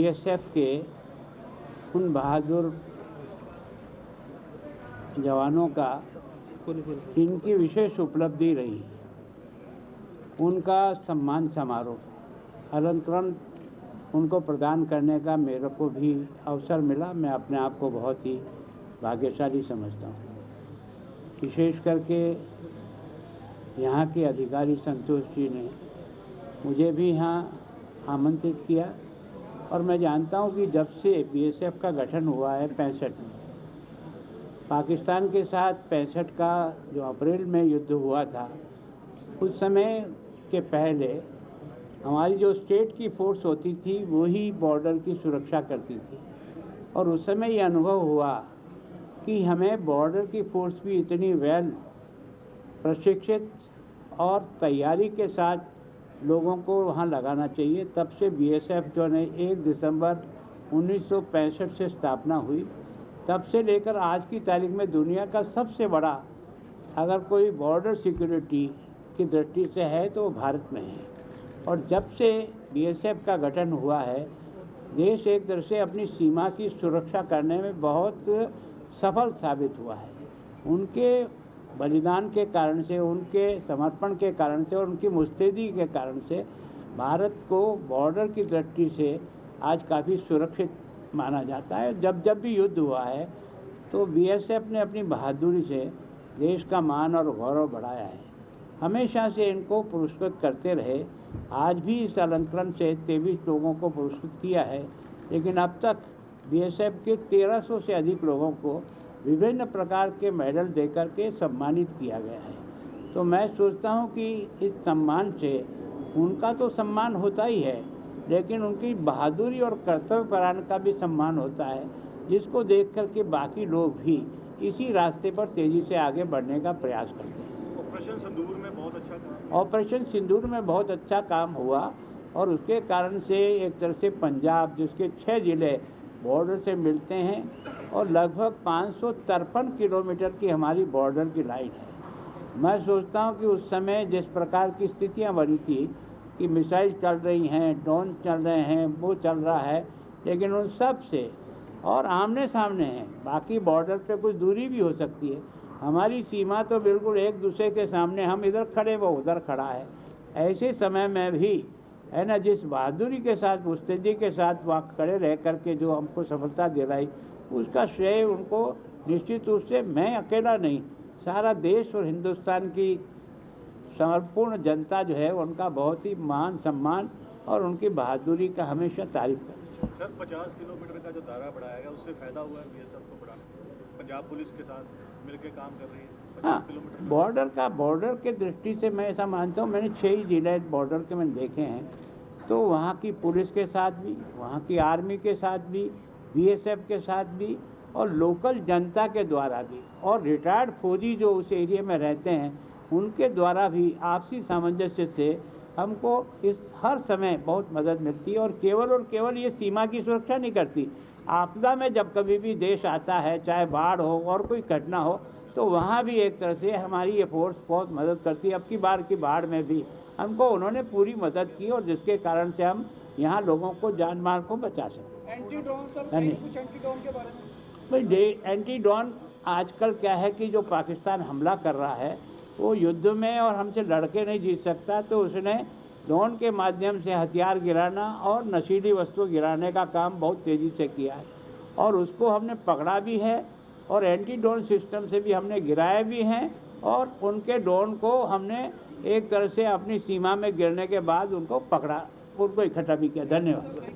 BSF के उन बहादुर जवानों का इनकी विशेष उपलब्धि रही। उनका सम्मान समारोह अलंकरण उनको प्रदान करने का मेरे को भी अवसर मिला। मैं अपने आप को बहुत ही भाग्यशाली समझता हूँ। विशेष करके यहाँ के अधिकारी संतोष जी ने मुझे भी यहाँ आमंत्रित किया और मैं जानता हूँ कि जब से बीएसएफ का गठन हुआ है 65 में, पाकिस्तान के साथ 65 का जो अप्रैल में युद्ध हुआ था, उस समय के पहले हमारी जो स्टेट की फोर्स होती थी वही बॉर्डर की सुरक्षा करती थी। और उस समय ये अनुभव हुआ कि हमें बॉर्डर की फोर्स भी इतनी वेल प्रशिक्षित और तैयारी के साथ लोगों को वहाँ लगाना चाहिए। तब से बीएसएफ जो ने 1 दिसंबर 1965 से स्थापना हुई, तब से लेकर आज की तारीख में दुनिया का सबसे बड़ा अगर कोई बॉर्डर सिक्योरिटी की दृष्टि से है तो भारत में है। और जब से बीएसएफ का गठन हुआ है, देश एक तरह से अपनी सीमा की सुरक्षा करने में बहुत सफल साबित हुआ है। उनके बलिदान के कारण से, उनके समर्पण के कारण से और उनकी मुस्तैदी के कारण से भारत को बॉर्डर की दृष्टि से आज काफ़ी सुरक्षित माना जाता है। जब जब भी युद्ध हुआ है तो बीएसएफ ने अपनी बहादुरी से देश का मान और गौरव बढ़ाया है। हमेशा से इनको पुरस्कृत करते रहे। आज भी इस अलंकरण से 23 लोगों को पुरस्कृत किया है, लेकिन अब तक बीएसएफ के 1300 से अधिक लोगों को विभिन्न प्रकार के मेडल देकर के सम्मानित किया गया है। तो मैं सोचता हूं कि इस सम्मान से उनका तो सम्मान होता ही है, लेकिन उनकी बहादुरी और कर्तव्यपरायण का भी सम्मान होता है, जिसको देख करके बाकी लोग भी इसी रास्ते पर तेज़ी से आगे बढ़ने का प्रयास करते हैं। ऑपरेशन सिंदूर में बहुत अच्छा काम ऑपरेशन सिंदूर में बहुत अच्छा काम हुआ और उसके कारण से एक तरह से पंजाब, जिसके 6 ज़िले बॉर्डर से मिलते हैं और लगभग 553 किलोमीटर की हमारी बॉर्डर की लाइन है। मैं सोचता हूं कि उस समय जिस प्रकार की स्थितियां बनी थी कि मिसाइल चल रही हैं, ड्रोन चल रहे हैं, वो चल रहा है, लेकिन उन सब से और आमने सामने हैं। बाकी बॉर्डर पे कुछ दूरी भी हो सकती है, हमारी सीमा तो बिल्कुल एक दूसरे के सामने, हम इधर खड़े वो उधर खड़ा है। ऐसे समय में भी है ना, जिस बहादुरी के साथ, मुस्तैदी के साथ वहाँ खड़े रह करके जो हमको सफलता दिलाई, उसका श्रेय उनको निश्चित रूप से मैं अकेला नहीं, सारा देश और हिंदुस्तान की संपूर्ण जनता जो है उनका बहुत ही मान सम्मान और उनकी बहादुरी का हमेशा तारीफ करती है। सर 50 किलोमीटर का जो दायरा बढ़ाया गया, उससे फायदा हुआ है बीएसएफ को बढ़ाने? पंजाब पुलिस के साथ मिलकर काम कर रही है 50 किलोमीटर। बॉर्डर के दृष्टि से मैं ऐसा मानता हूँ, मैंने 6 ही जिले बॉर्डर के मैंने देखे हैं, तो वहाँ की पुलिस के साथ भी, वहाँ की आर्मी के साथ भी, बीएसएफ के साथ भी और लोकल जनता के द्वारा भी और रिटायर्ड फौजी जो उस एरिया में रहते हैं उनके द्वारा भी आपसी सामंजस्य से हमको इस हर समय बहुत मदद मिलती है। और केवल ये सीमा की सुरक्षा नहीं करती, आपदा में जब कभी भी देश आता है, चाहे बाढ़ हो और कोई घटना हो, तो वहाँ भी एक तरह से हमारी ये फोर्स बहुत मदद करती है। अब की बार की बाढ़ में भी हमको उन्होंने पूरी मदद की और जिसके कारण से हम यहाँ लोगों को जान माल को बचा सकें। एंटी ड्रोन सर, कुछ एंटी ड्रोन के बारे में? भाई एंटी ड्रोन आजकल क्या है कि जो पाकिस्तान हमला कर रहा है वो युद्ध में और हमसे लड़के नहीं जीत सकता, तो उसने ड्रोन के माध्यम से हथियार गिराना और नशीली वस्तु गिराने का काम बहुत तेज़ी से किया है और उसको हमने पकड़ा भी है और एंटी ड्रोन सिस्टम से भी हमने गिराए भी हैं और उनके ड्रोन को हमने एक तरह से अपनी सीमा में गिरने के बाद उनको पकड़ा, उनको इकट्ठा भी किया। धन्यवाद।